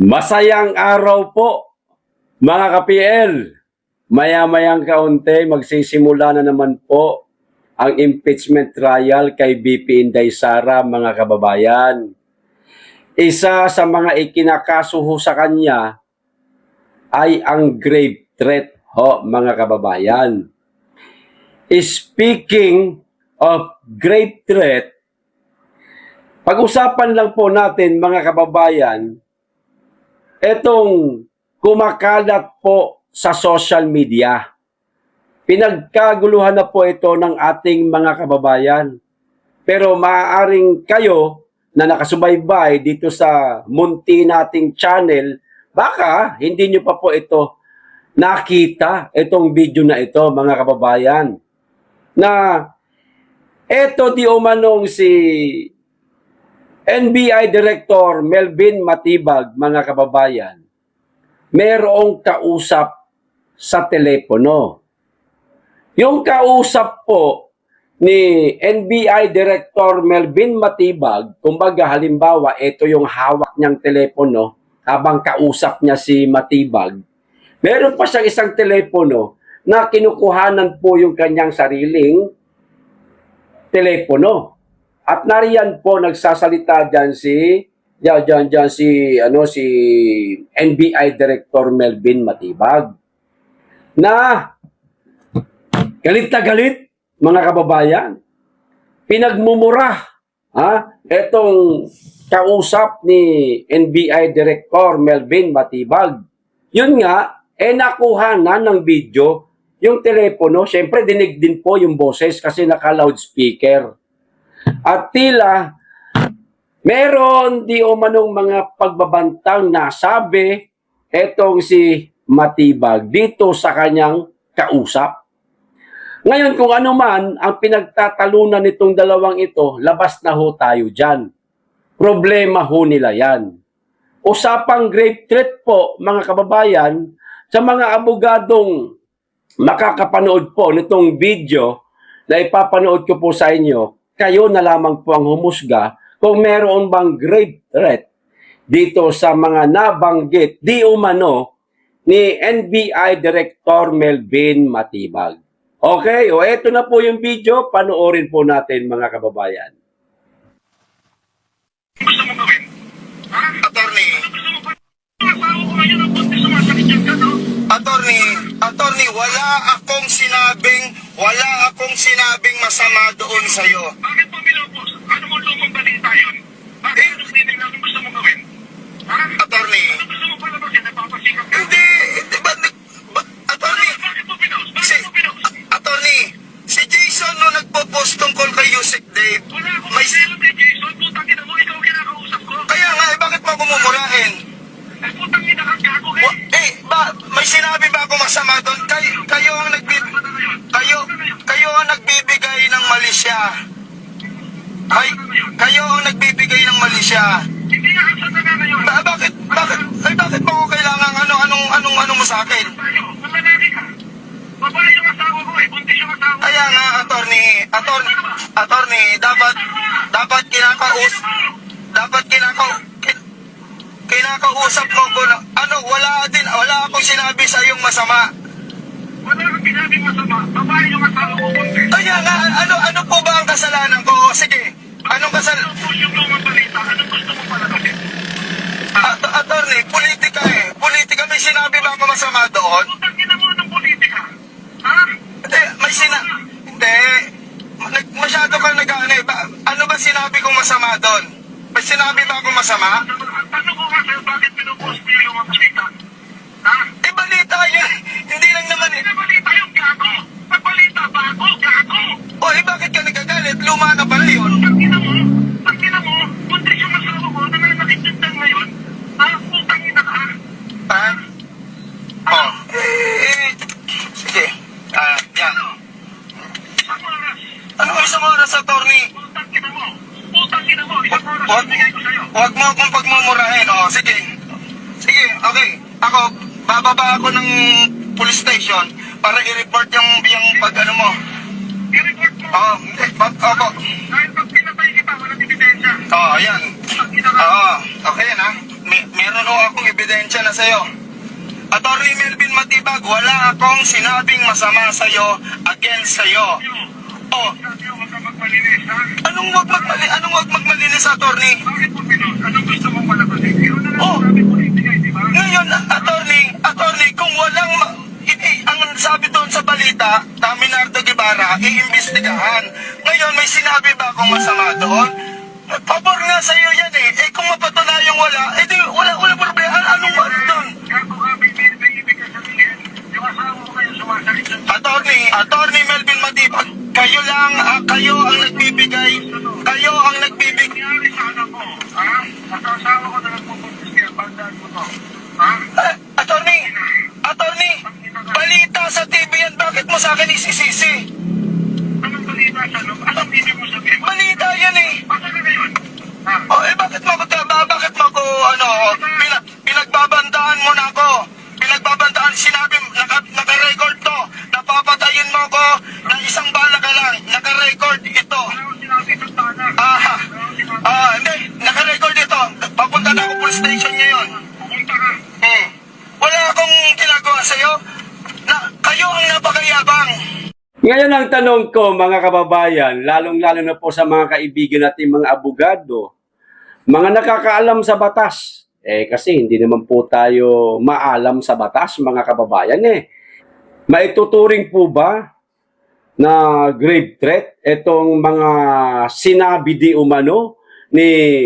Masayang araw po, mga ka-PL. Maya-mayang kaunti, magsisimula na naman po ang impeachment trial kay BP Inday Sara, mga kababayan. Isa sa mga ikinakasuho sa kanya ay ang grave threat, mga kababayan. Speaking of grave threat, pag-usapan lang po natin, mga kababayan, etong kumakalat po sa social media. Pinagkaguluhan na po ito ng ating mga kababayan. Pero maaaring kayo na nakasubaybay dito sa munti nating channel, baka hindi nyo pa po ito nakita, itong video na ito, mga kababayan. Na ito di umanong si NBI Director Melvin Matibag, mga kababayan, merong kausap sa telepono. Yung kausap po ni NBI Director Melvin Matibag, kumbaga halimbawa, ito yung hawak niyang telepono habang kausap niya si Matibag. Meron pa siyang isang telepono na kinukuhanan po yung kanyang sariling telepono. At nariyan po nagsasalita diyan si NBI Director Melvin Matibag. Na galit na galit, mga kababayan. Pinagmumura etong kausap ni NBI Director Melvin Matibag. Yun nga, nakuha na ng video yung telepono. Siyempre, dinig din po yung boses kasi naka-loudspeaker. At tila, meron di umanong mga pagbabantang nasabi etong si Matibag dito sa kanyang kausap. Ngayon, kung ano man ang pinagtatalunan nitong dalawang ito, labas na ho tayo dyan. Problema ho nila yan. Usapang grave threat po, mga kababayan, sa mga abogadong makakapanood po nitong video na ipapanood ko po sa inyo, kayo na lamang po ang humusga kung meron bang grave threat dito sa mga nabanggit di umano ni NBI Director Melvin Matibag. Okay, eto na po yung video, panoorin po natin, mga kababayan. Gusto mo gawin? Ha? Attorney. Asawa ko ngayon ang buntis sumasakit yan ka, no? Attorney, wala akong sinabing masama doon sa'yo. Bakit mo binubos? Ano mo lumang balita yun? Bakit anong meeting natin gusto mo gawin? Ha? Attorney. Ano gusto mo pala bakit? Napapasikap ka? Hindi, attorney. Bakit mo binos? Attorney, si Jason no nagpo-post tungkol kay Yusek Dave. Wala akong maselo kay Jason. Putang ina mo, ikaw kinakausap ko. Kaya nga, bakit mo kumumurahin? Putang ina ka, gago eh. May sinabi ba ako masama doon? Kayo ang nagbibigay ng mali siya. Kayo ang nagbibigay ng mali siya. Hindi nga sa taga ngayon. Bakit mo ko kailangan anong mo sa akin? Masalaki ka. Babae yung asawa ko eh. Buntis yung asawa ko. Kaya nga, attorney, dapat kinakausap mo ko na, wala akong sinabi sa iyong masama. Wala akong sinabing masama. Babae yung asawa ko buntis. Kaya nga, ano po ba ang kasalanan ko? Sige, anong kasalanan? Ano po yung lumang balita? Anong gusto mo pala kasi? Attorney, politika eh. Politika, may sinabi ba ako masama doon? Putang ina mo ng politika. Ha? Hindi. Masyado kang nag-ano eh. Ano ba sinabi kong masama doon? May sinabi ba akong masama? Tanong ko nga sa'yo, bakit pinupost mo yung mga balita? Ha? Balita yun. Hindi lang naman eh. Balita yung gago. Balita ba ako? Gago. Bakit ka nagagalit? Luma na pala yun. Pagkina mo, buntis yung asawa ko na may nakikitang ngayon. Putang ina ka. Ha? Sige. Yan. Isang oras. Ano isang oras, attorney? Putang ina mo. Isang oras bigay ko sa'yo. Huwag mo akong pagmumurahin. Sige. Sige, okay. Ako, bababa ako ng police station para i-report yung pag-ano mo. I-report mo? Opo. Dahil pag pinatay kita, walang ebidensya. Ayan. Okay yan ha. meron ho akong ebidensya na sa'yo. Attorney Melvin Matibag, wala akong sinabing masama sa'yo against sa'yo. Oh. Anong wag magmalinis, attorney? Anong gusto mong palabasin? Oh. Ngayon, attorney, kung walang ang sabi doon sa balita, Minardo Guevara, iimbestigahan. Ngayon, may sinabi ba akong masama doon? Pabor nga sa iyo yan eh. Eh kung mapatunayang wala, eh di wala problema. Anong wala doon? Attorney Melvin Matibag, kayo ang nagbibigay. Attorney, balita sa TV yan, bakit mo sa akin isisisi? Anong balita sa loob? Anong hindi mo sabihin? Balita yan eh. Oh, eh bakit mo ko, pinagbabandaan mo na ako? Pinagbabandaan, sinabi, naka-record to. Napapatayin mo ko na isang bala ka lang. Naka-record ito. Hindi. Naka-record ito. Papunta na ako police station ngayon. Wala akong ginagawa sa'yo. Kayo ang napakayabang. Ngayon ang tanong ko, mga kababayan, lalong-lalo na po sa mga kaibigan natin, mga abogado, mga nakakaalam sa batas. Kasi hindi naman po tayo maalam sa batas, mga kababayan Maituturing po ba na grave threat itong mga sinabi di umano ni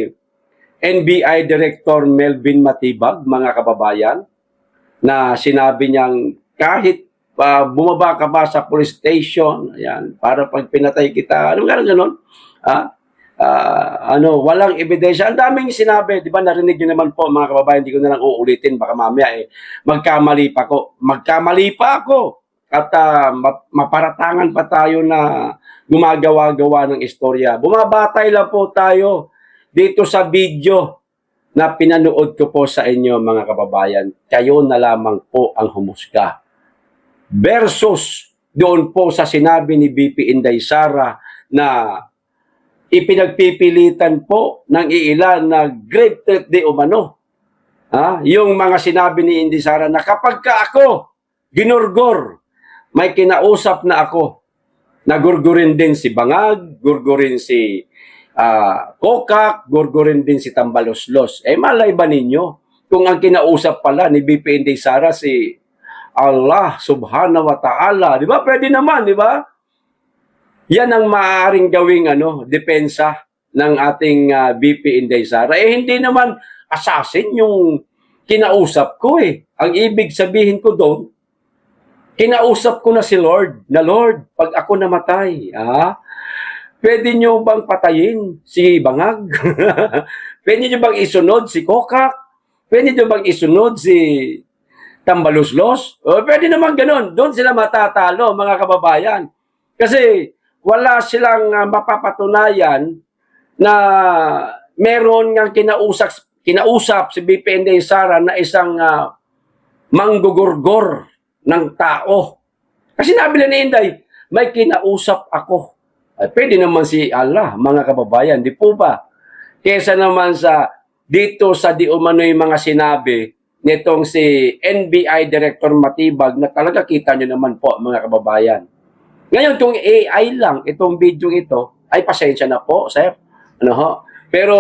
NBI Director Melvin Matibag, mga kababayan, na sinabi niyang kahit bumaba ka ba sa police station, ayan, para pag pinatay kita, ganon, walang ebidensya. Ang daming sinabi, di ba, narinig niyo naman po, mga kababayan, hindi ko na lang uulitin, baka mamaya magkamali pa ako. At maparatangan pa tayo na gumagawa-gawa ng istorya. Bumabatay lang po tayo dito sa video na pinanood ko po sa inyo, mga kababayan. Kayo na lamang po ang humusga. Versus doon po sa sinabi ni BP Inday Sara na ipinagpipilitan po ng iilan na grave threat di umano. Yung mga sinabi ni Inday Sara na kapag ka ako ginurgor, may kinausap na ako. Nagurgurin din si Bangag, gurgurin si Kokak, gurgurin din si Tambaloslos. Malay ba ninyo kung ang kinausap pala ni BP Inday Sara si Allah subhanahu wa ta'ala. Di ba? Pwede naman, di ba? Yan ang maaaring gawing depensa ng ating BP Inday Sara. Hindi naman assassin yung kinausap ko Ang ibig sabihin ko doon, kinausap ko na si Lord, na Lord, pag ako namatay, pwede nyo bang patayin si Bangag? Pwede nyo bang isunod si Kokak? Pwede nyo bang isunod si Tambaloslos? Pwede naman ganun. Doon sila matatalo, mga kababayan. Kasi wala silang mapapatunayan na meron ngang kinausap si BP Inday Sara na isang manggugurgor ng tao. Kasi nabila ni Inday, may kinausap ako. Pwede naman si Allah, mga kababayan, di po ba? Kesa naman dito sa di umano'y mga sinabi nitong si NBI Director Matibag na talaga kita nyo naman po, mga kababayan. Ngayon, kung AI lang itong video ito, ay pasensya na po, sir. Pero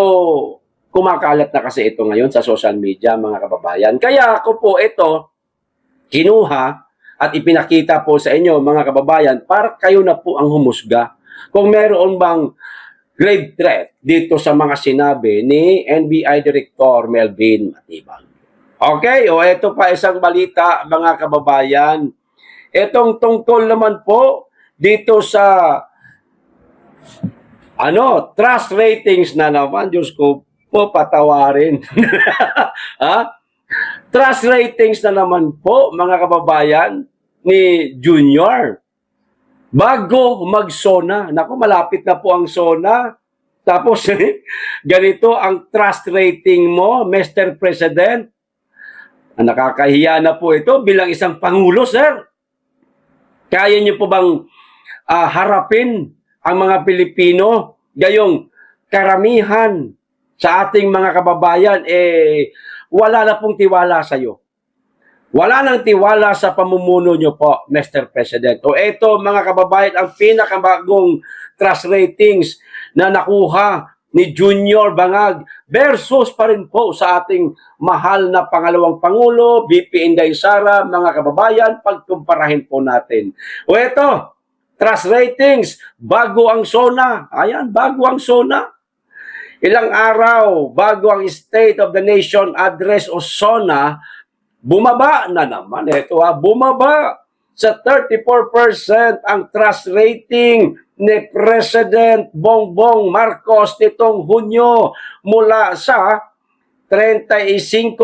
kumakalat na kasi ito ngayon sa social media, mga kababayan. Kaya ako po ito kinuha at ipinakita po sa inyo, mga kababayan, para kayo na po ang humusga. Kung meron bang grave threat dito sa mga sinabi ni NBI Director Melvin Matibag. Okay, ito pa isang balita, mga kababayan. Itong tungkol naman po dito sa trust ratings na naman. Diyos ko po, patawarin. Trust ratings na naman po, mga kababayan, ni Junior. Bago mag-SONA. Naku, malapit na po ang SONA. Tapos, ganito ang trust rating mo, Mr. President. Nakakahiya na po ito bilang isang Pangulo, sir. Kaya niyo po bang harapin ang mga Pilipino, gayong karamihan sa ating mga kababayan, wala na pong tiwala sa iyo. Wala nang tiwala sa pamumuno nyo po, Mr. President. O eto mga kababayan, ang pinakabagong trust ratings na nakuha ni Junior Bangag versus pa rin po sa ating mahal na pangalawang Pangulo, VP Inday Sara, mga kababayan, pagkumparahin po natin. O eto, trust ratings, bago ang SONA. Ayan, bago ang SONA. Ilang araw bago ang State of the Nation Address o SONA, bumaba na naman. Ito bumaba sa 34% ang trust rating ni President Bongbong Marcos nitong Hunyo mula sa 35%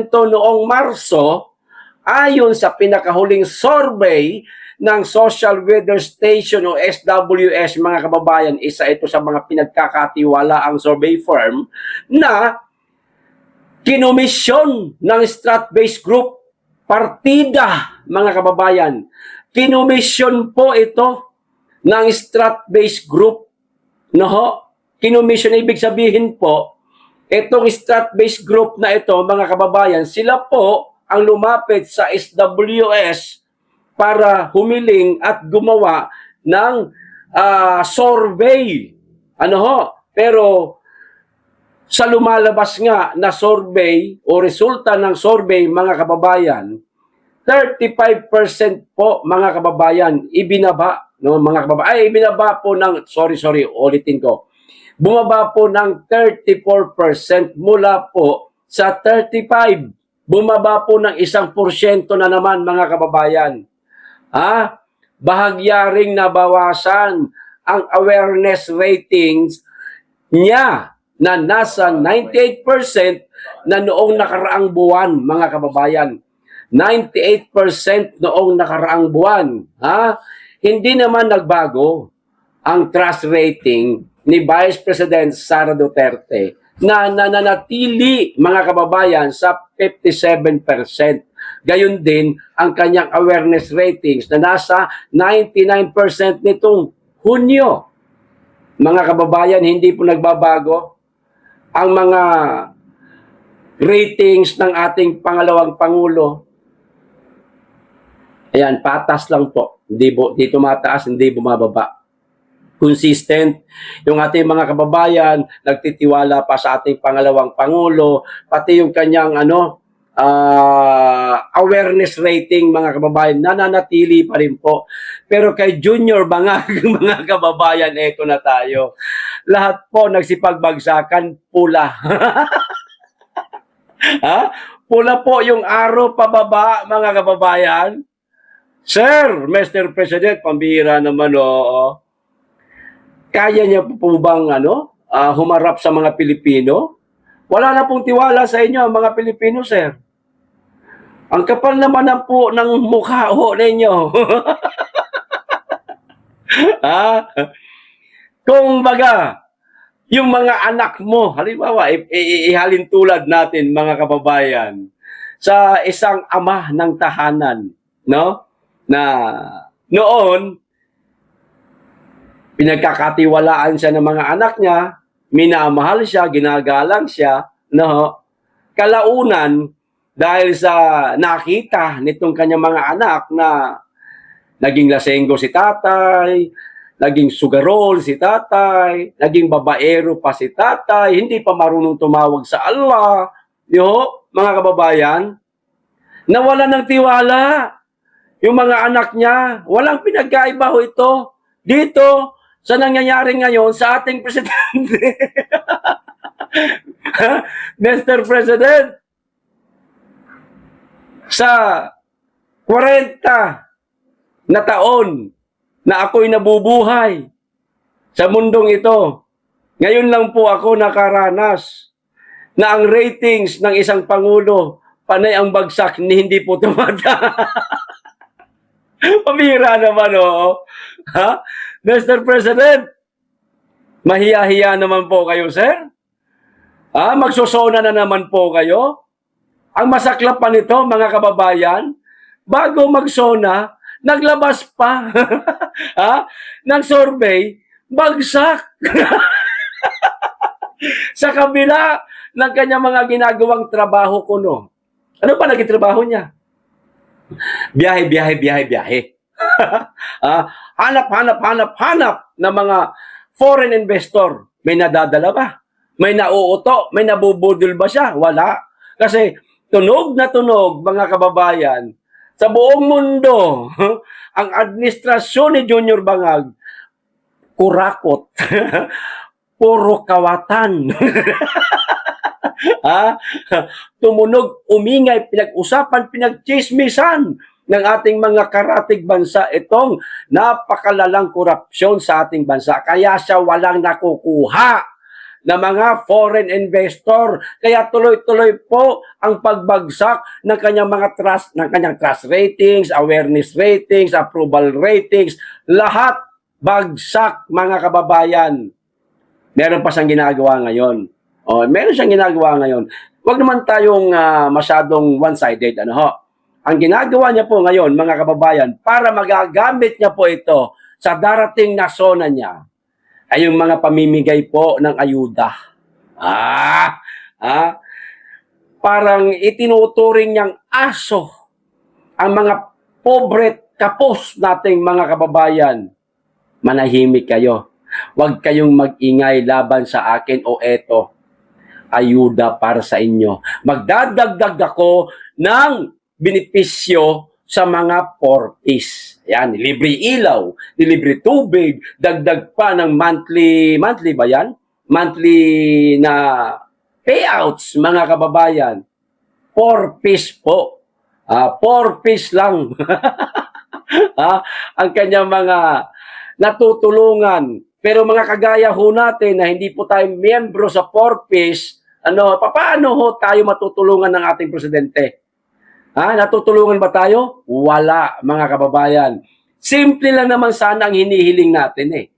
noong Marso ayon sa pinakahuling survey ng Social Weather Station o SWS, mga kababayan. Isa ito sa mga pinagkakatiwala ang survey firm na kinomisyon ng Strat-based Group partida, mga kababayan. Kinomisyon po ito ng Strat-based Group. No? Kinomisyon, ibig sabihin po, itong Strat-based Group na ito, mga kababayan, sila po ang lumapit sa SWS para humiling at gumawa ng survey. Pero sa lumalabas nga na survey o resulta ng survey, mga kababayan, 35% po, mga kababayan, ibinaba, no, mga kababayan, ibinaba po ng, ulitin ko, bumaba po ng 34% mula po sa 35%, bumaba po ng 1% na naman, mga kababayan. Bahagya ring nabawasan ang awareness ratings niya na nasa 98% na noong nakaraang buwan, mga kababayan. 98% noong nakaraang buwan. Hindi naman nagbago ang trust rating ni Vice President Sara Duterte na nananatili, mga kababayan, sa 57%. Gayon din ang kanyang awareness ratings na nasa 99% nitong Hunyo. Mga kababayan, hindi po nagbabago ang mga ratings ng ating pangalawang Pangulo. Ayan, patas lang po. Hindi tumataas, hindi bumababa. Consistent. Yung ating mga kababayan, nagtitiwala pa sa ating pangalawang Pangulo, pati yung kanyang awareness rating, mga kababayan, nananatili pa rin po. Pero kay Junior Bangag, mga kababayan, eto na tayo. Lahat po nagsipagbagsakan, pula. Pula po yung araw pababa, mga kababayan. Sir, Mr. President, pambihira naman, kaya niya po bang humarap sa mga Pilipino? Wala na pong tiwala sa inyo, mga Pilipino, sir. Ang kapal naman po ng mukha ninyo. Kung baga, yung mga anak mo, halimbawa, ihalin tulad natin, mga kababayan, sa isang ama ng tahanan, no? Na noon, pinagkakatiwalaan siya ng mga anak niya, minamahal siya, ginagalang siya, no? Kalaunan, dahil sa nakita nitong kanyang mga anak na naging lasenggo si tatay, naging sugarol si tatay, naging babaero pa si tatay, hindi pa marunong tumawag sa Allah, mga kababayan, nawala ng tiwala yung mga anak niya. Walang pinagkaiba ito dito sa nangyayari ngayon sa ating presidente. Mr. President, sa 40 na taon na ako'y nabubuhay sa mundong ito, ngayon lang po ako nakaranas na ang ratings ng isang Pangulo panay ang bagsak ni hindi po tumata. Pamira naman, Mr. President, mahiya-hiya naman po kayo, sir. Magsosona na naman po kayo. Ang masaklap pa nito, mga kababayan, bago magsona, naglabas pa ng survey, bagsak. Sa kabila ng kanyang mga ginagawang trabaho ko, no? Ano pa naging trabaho niya? Biyahe, biyahe, biyahe, biyahe. Hanap ng mga foreign investor. May nadadala ba? May nauuto? May nabubudol ba siya? Wala. Kasi tunog na tunog, mga kababayan, sa buong mundo, ang administrasyon ni Junior Bangag, kurakot. Puro kawatan. Tumunog, umingay, pinag-usapan, pinag-chismisan ng ating mga karatig bansa itong napakalalang korupsyon sa ating bansa. Kaya siya walang nakukuha na mga foreign investor. Kaya tuloy-tuloy po ang pagbagsak ng kanyang mga trust ratings, awareness ratings, approval ratings, lahat bagsak, mga kababayan. Meron pa siyang ginagawa ngayon. Meron siyang ginagawa ngayon. Huwag naman tayong masyadong one-sided. Ang ginagawa niya po ngayon, mga kababayan, para magagamit niya po ito sa darating na sona niya, ay yung mga pamimigay po ng ayuda. Parang itinuturing niyang aso ang mga pobre kapos nating mga kababayan. Manahimik kayo. Huwag kayong mag-ingay laban sa akin o eto, ayuda para sa inyo. Magdadagdag ako ng benepisyo sa mga portis. Yan, libre ilaw, libre tubig, dagdag pa ng monthly ba yan? Monthly na payouts, mga kababayan. 4 piece po. 4 piece lang. Ang kanyang mga natutulungan. Pero mga kagaya ho natin na hindi po tayo miyembro sa 4 piece, paano ho tayo matutulungan ng ating presidente? Natutulungan ba tayo? Wala, mga kababayan. Simple lang naman sana ang hinihiling natin eh.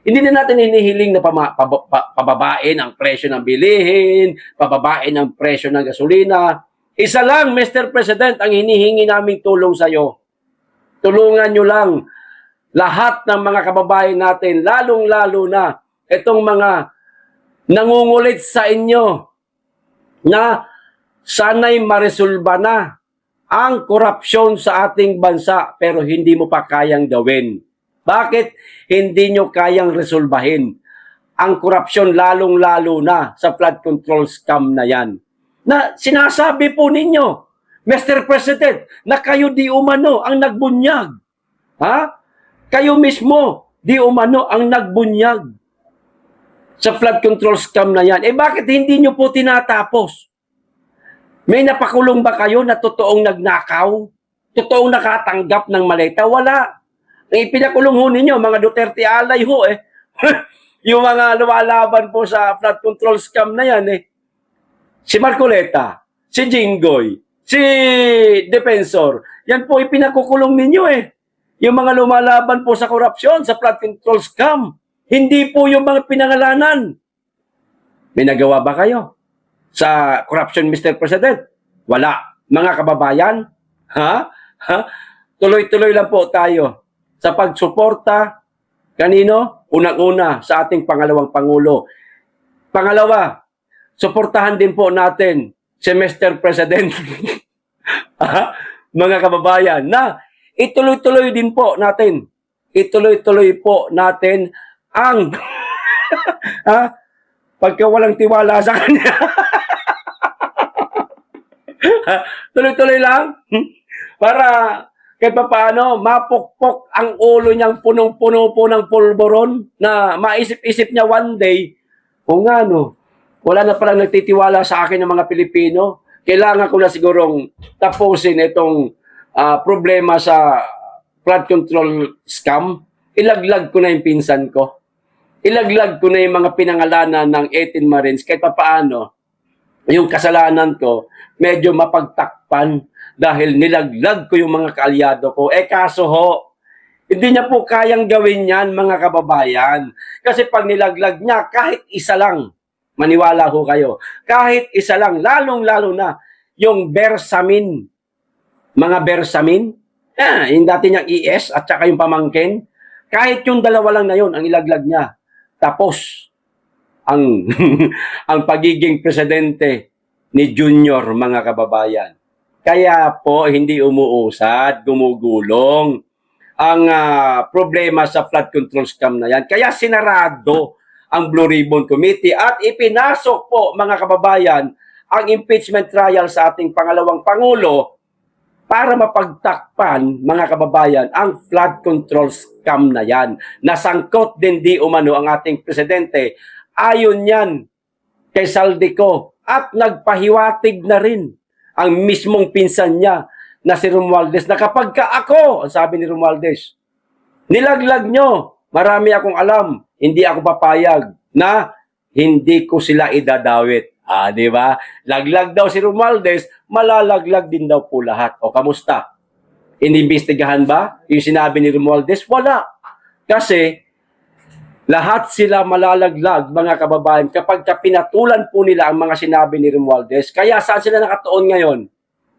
Hindi na natin hinihiling na pababain ang presyo ng bilihin, pababain ang presyo ng gasolina. Isa lang, Mr. President, ang hinihingi naming tulong sa iyo. Tulungan nyo lang lahat ng mga kababayan natin, lalong-lalo na itong mga nangungulit sa inyo na sana'y maresolba na ang korupsyon sa ating bansa pero hindi mo pa kayang gawin. Bakit hindi nyo kayang resolbahin ang korupsyon lalong-lalo na sa flood control scam na yan? Na sinasabi po ninyo, Mr. President, na kayo di umano ang nagbunyag. Kayo mismo di umano ang nagbunyag sa flood control scam na yan. Bakit hindi nyo po tinatapos? May napakulong ba kayo na totoong nagnakaw? Totoong nakatanggap ng maleta? Wala. Ang ipinakulong ho ninyo, mga Duterte alay ho yung mga lumalaban po sa flood control scam na yan Si Marcoleta, si Jinggoy, si Defensor. Yan po ipinakukulong ninyo Yung mga lumalaban po sa korupsyon, sa flood control scam. Hindi po yung mga pinangalanan. May nagawa ba kayo sa corruption, Mr. President? Wala. Mga kababayan, tuloy-tuloy lang po tayo sa pagsuporta kanino? Unang-una sa ating pangalawang Pangulo. Pangalawa, suportahan din po natin si Mr. President. Mga kababayan, na ituloy-tuloy din po natin. Ituloy-tuloy po natin ang pagka walang tiwala sa kanya. Tuloy-tuloy lang para kahit pa paano mapukpok ang ulo niyang punong-puno po ng pulboron na maisip-isip niya one day, wala na palang nagtitiwala sa akin ng mga Pilipino. Kailangan ko na sigurong tapusin itong problema sa flood control scam. Ilaglag ko na yung pinsan ko. Ilaglag ko na yung mga pinangalanan ng 18 Marines kahit pa paano yung kasalanan ko medyo mapagtakpan dahil nilaglag ko yung mga kaalyado ko. Kaso ho, hindi niya po kayang gawin yan, mga kababayan. Kasi pag nilaglag niya, kahit isa lang, maniwala ho kayo, kahit isa lang, lalong-lalo na yung Bersamin, mga Bersamin, yung dati niyang ES at saka yung pamangkin, kahit yung dalawa lang na yun ang ilaglag niya, tapos. ang ang pagiging presidente ni Junior, mga kababayan. Kaya po hindi umuusad, gumugulong ang problema sa flood control scam na yan. Kaya sinarado ang Blue Ribbon Committee at ipinasok po, mga kababayan, ang impeachment trial sa ating pangalawang Pangulo para mapagtakpan, mga kababayan, ang flood control scam na yan. Nasangkot din di umano ang ating presidente. Ayon yan kay Saldico at nagpahiwatig na rin ang mismong pinsan niya na si Romualdez na kapag ka ako, ang sabi ni Romualdez, nilaglag nyo, marami akong alam, hindi ako papayag na hindi ko sila idadawit. Di ba? Laglag daw si Romualdez, malalaglag din daw po lahat. O kamusta? Inimbestigahan ba yung sinabi ni Romualdez? Wala. Kasi lahat sila malalaglag, mga kababayan, kapag pinatulan po nila ang mga sinabi ni Romualdez. Kaya saan sila nakatuon ngayon?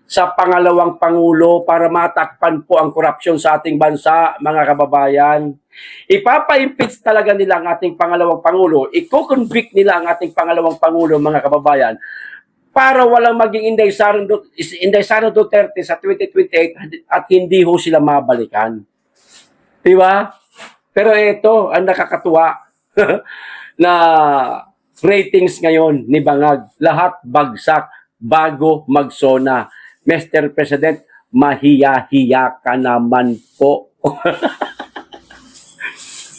Sa pangalawang Pangulo para matakpan po ang korupsyon sa ating bansa, mga kababayan. Ipapa-impeach talaga nila ang ating pangalawang Pangulo. Iko-convict nila ang ating pangalawang Pangulo, mga kababayan, para walang maging Inday Sara Duterte sa 2028 at hindi ho sila mabalikan. Diba? Pero ito, ang nakakatuwa na ratings ngayon ni Bangag. Lahat bagsak bago magsona. Mr. President, mahiya-hiya ka naman po.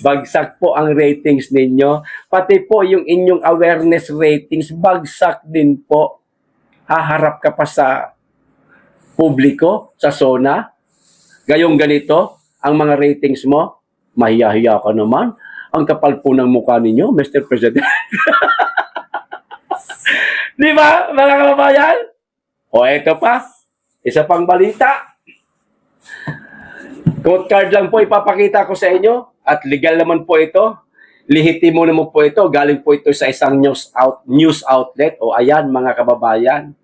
Bagsak po ang ratings ninyo. Pati po yung inyong awareness ratings, bagsak din po. Haharap ka pa sa publiko, sa SONA. Gayong ganito, ang mga ratings mo, mahiya-hiya ka naman. Ang kapal po ng mukha ninyo, Mr. President. Di ba, mga kababayan? O eto pa, isa pang balita. Quote card lang po ipapakita ko sa inyo at legal naman po ito. Lehitimo naman po ito. Galing po ito sa isang news outlet. O ayan, mga kababayan.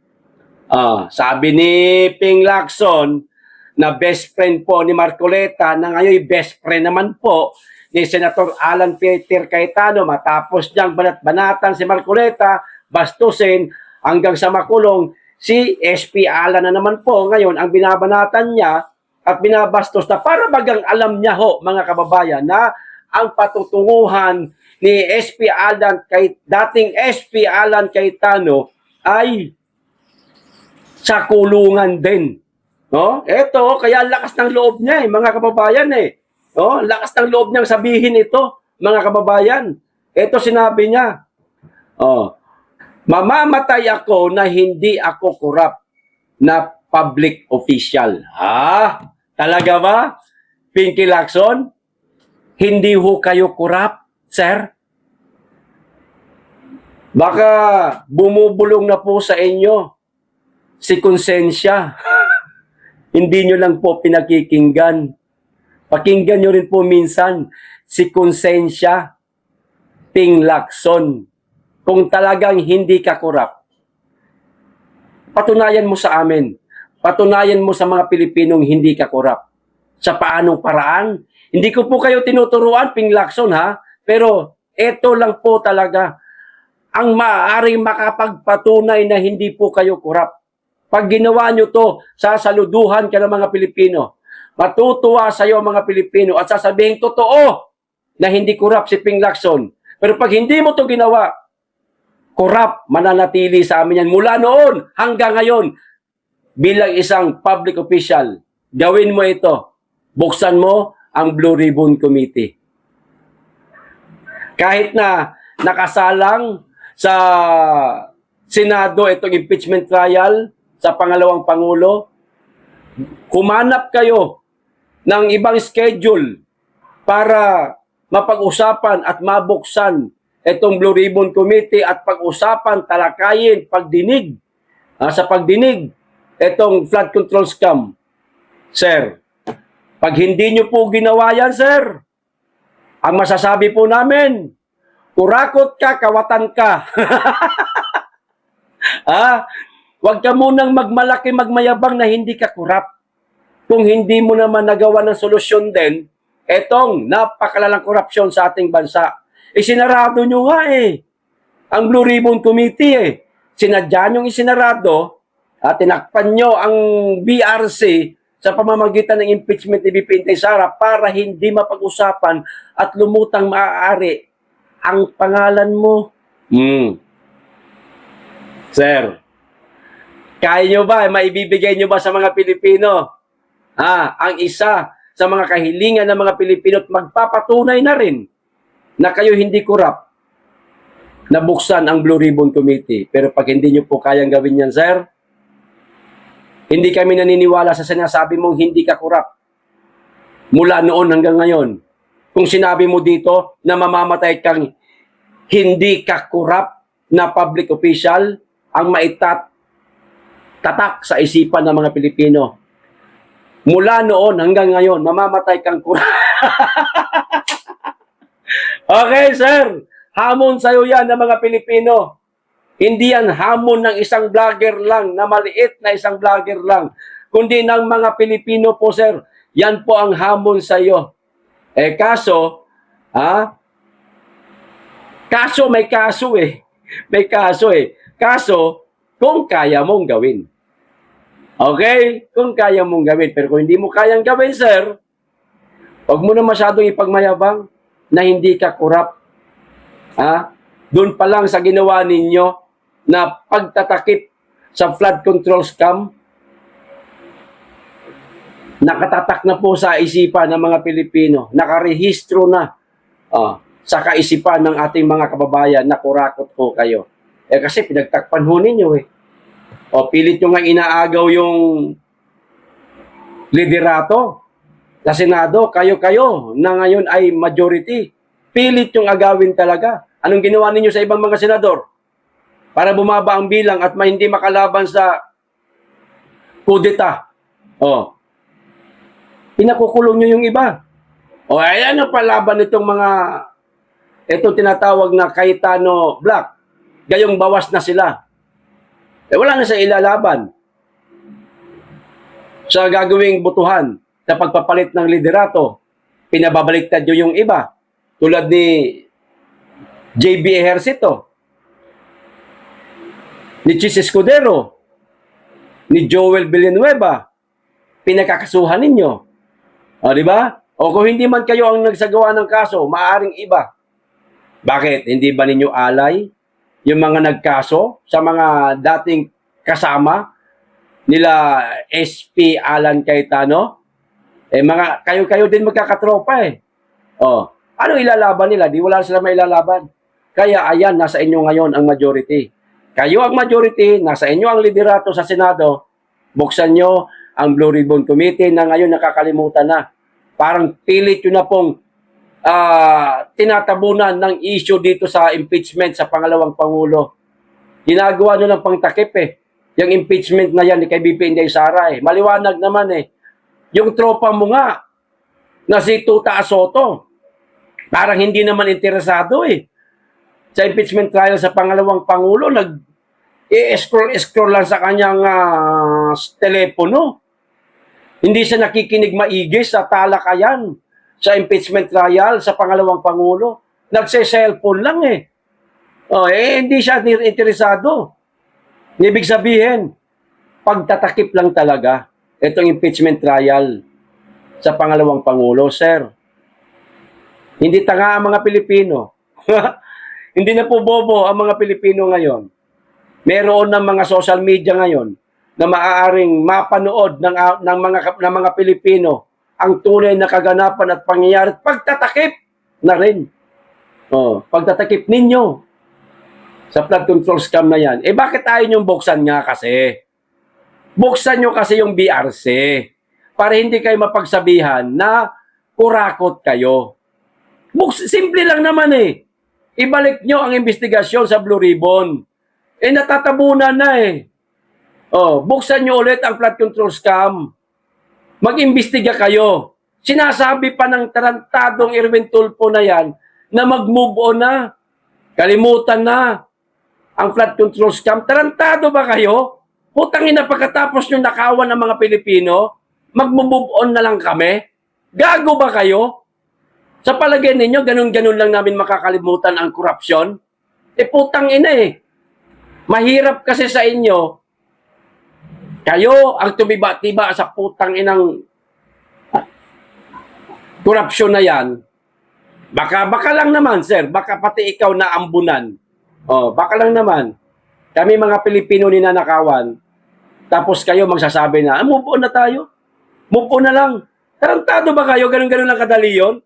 Sabi ni Ping Lacson na best friend po ni Marcoleta na ngayon best friend naman po ni Senator Alan Peter Cayetano matapos niyang banat-banatan si Marcoleta, bastusin hanggang sa makulong. Si SP Alan na naman po ngayon ang binabanatan niya at binabastos na para bagang alam niya ho, mga kababayan, na ang patutunguhan ni SP Alan dating SP Alan Cayetano ay sa kulungan din. No? Ito, kaya lakas ng loob niya mga kababayan No? Lakas ng loob niyang sabihin ito, mga kababayan. Ito sinabi niya. Mamamatay ako na hindi ako corrupt na public official. Talaga ba? Pinky Lacson? Hindi ho kayo corrupt, sir? Baka bumubulong na po sa inyo si konsensya. Hindi nyo lang po pinakikinggan. Pakinggan nyo rin po minsan si konsensya, Ping Lacson. Kung talagang hindi ka corrupt, patunayan mo sa amin. Patunayan mo sa mga Pilipinong hindi ka corrupt. Sa paanong paraan? Hindi ko po kayo tinuturuan, Ping Lacson, ha? Pero ito lang po talaga ang maaaring makapagpatunay na hindi po kayo corrupt. Pag ginawa nyo to, sasaluduhan ka ng mga Pilipino. Matutuwa sa iyo mga Pilipino at sasabihin totoo na hindi corrupt si Ping Lacson. Pero pag hindi mo to ginawa, corrupt, mananatili sa amin yan. Mula noon hanggang ngayon, bilang isang public official, gawin mo ito. Buksan mo ang Blue Ribbon Committee. Kahit na nakasalang sa Senado itong impeachment trial sa pangalawang Pangulo, kumanap kayo ng ibang schedule para mapag-usapan at mabuksan itong Blue Ribbon Committee at pag-usapan, talakayin, pagdinig, sa pagdinig, itong flood control scam. Sir, pag hindi nyo po ginawa yan, sir, ang masasabi po namin, kurakot ka, kawatan ka. Huwag ka munang magmayabang na hindi ka kurap. Kung hindi mo naman nagawa ng solusyon din, etong napakalalang korupsyon sa ating bansa. Isinarado nyo nga ang Blue Ribbon Committee eh. Sinadya niyong isinarado at tinakpan nyo ang BRC sa pamamagitan ng impeachment ni VP Inday Sara para hindi mapag-usapan at lumutang maaari ang pangalan mo. Sir, kaya nyo ba, maibibigay nyo ba sa mga Pilipino ang isa sa mga kahilingan ng mga Pilipino at magpapatunay na rin na kayo hindi kurap na buksan ang Blue Ribbon Committee? Pero pag hindi nyo po kayang gawin yan, sir, hindi kami naniniwala sa sinasabi mong hindi ka kurap. Mula noon hanggang ngayon. Kung sinabi mo dito na mamamatay kang hindi ka kurap na public official, ang tatak sa isipan ng mga Pilipino. Mula noon hanggang ngayon, mamamatay kang kurap. Okay, sir. Hamon sa'yo yan ng mga Pilipino. Hindi yan hamon ng isang vlogger lang, na maliit na isang vlogger lang, kundi ng mga Pilipino po, sir. Yan po ang hamon sa'yo. Kaso, kaso may kaso eh. May kaso eh. Kaso, kung kaya mong gawin. Okay? Kung kaya mong gawin. Pero kung hindi mo kayang gawin, sir, huwag mo na masyadong ipagmayabang na hindi ka kurap. Doon pa lang sa ginawa ninyo na pagtatakip sa flood control scam, nakatatak na po sa isipan ng mga Pilipino, nakarehistro na sa kaisipan ng ating mga kababayan na kurakot po kayo. Kasi pinagtakpan ho ninyo eh. Pilit nyo nga inaagaw yung liderato sa Senado, kayo-kayo na ngayon ay majority. Pilit yung agawin talaga. Anong ginawa ninyo sa ibang mga senador? Para bumaba ang bilang at hindi makalaban sa kudeta. Pinakukulong nyo yung iba. Ayan ang palaban nitong itong tinatawag na Cayetano Black. Gayong bawas na sila. Wala na sa ilalaban. Sa gagawing butuhan, sa pagpapalit ng liderato, pinababaliktad nyo yung iba. Tulad ni JB Ejercito, ni Chis Escudero, ni Joel Villanueva, pinakakasuhan ninyo. Di ba? O kung hindi man kayo ang nagsagawa ng kaso, maaring iba. Bakit? Hindi ba ninyo alay yung mga nagkaso sa mga dating kasama nila SP Alan Cayetano? Kayo din magkakatropa eh. Ano ilalaban nila? Di wala sila mailalaban. Kaya ayan, nasa inyo ngayon ang majority. Kayo ang majority, nasa inyo ang liderato sa Senado, buksan nyo ang Blue Ribbon Committee na ngayon nakakalimutan na. Parang pilit yun na pong tinatabunan ng issue dito sa impeachment sa pangalawang Pangulo. Ginagawa nyo ng pangtakip eh. Yung impeachment na yan ni kay BP Inday Sara eh. Maliwanag naman eh. Yung tropa mo nga na si Tuta Soto, parang hindi naman interesado eh. Sa impeachment trial sa pangalawang Pangulo, nag-scroll lang sa kanyang telepono. Hindi siya nakikinig maigi sa talakayan sa impeachment trial sa pangalawang Pangulo. Nagse-cellphone lang eh. Hindi siya interesado. Ibig sabihin, pagtatakip lang talaga itong impeachment trial sa pangalawang Pangulo, sir. Hindi tanga ang mga Pilipino. Hindi na po bobo ang mga Pilipino ngayon. Meron ng mga social media ngayon na maaaring mapanood ng mga Pilipino ang tunay na kaganapan at pangyayari at pagtatakip na rin. Pagtatakip ninyo sa flood control scam na yan. Bakit ayaw niyong buksan nga kasi? Buksan nyo kasi yung BRC para hindi kayo mapagsabihan na kurakot kayo. Simple lang naman eh. Ibalik nyo ang investigasyon sa Blue Ribbon. Natatabunan na eh. Buksan nyo ulit ang flood control scam. Mag-imbestiga kayo. Sinasabi pa ng tarantadong Erwin Tulfo na yan na mag-move on na. Kalimutan na ang flood control scam. Tarantado ba kayo? Putangin na pagkatapos nyo nakawan ng mga Pilipino, mag-move on na lang kami? Gago ba kayo? Sa palagay ninyo, ganun-ganun lang namin makakalimutan ang korupsyon? Putang ina eh. Mahirap kasi sa inyo, kayo ang tumiba-tiba sa putang inang korupsyon na yan. Baka lang naman, sir. Baka pati ikaw na ambunan. Baka lang naman. Kami mga Pilipino ninanakawan. Tapos kayo magsasabi na, move on na tayo. Move on na lang. Tarantado ba kayo? Ganun-ganun lang kadali yun?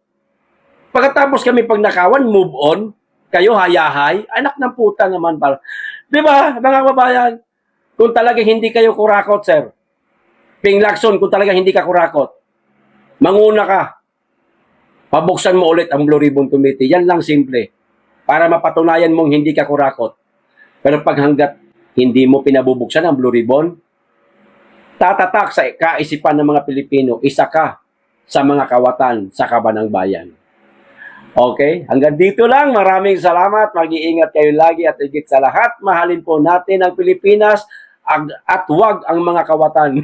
Pagkatapos kami pag nakawan, move on. Kayo hayahay. Anak ng puta naman pala. Di ba, mga kababayan? Kung talaga hindi kayo kurakot, sir. Ping Lacson, kung talaga hindi ka kurakot, manguna ka. Pabuksan mo ulit ang Blue Ribbon Committee. Yan lang simple. Para mapatunayan mong hindi ka kurakot. Pero pag hanggat hindi mo pinabubuksan ang Blue Ribbon, tatatak sa kaisipan ng mga Pilipino, isa ka sa mga kawatan sa kabanang bayan. Okay? Hanggang dito lang. Maraming salamat. Mag-iingat kayo lagi at higit sa lahat. Mahalin po natin ang Pilipinas at wag ang mga kawatan.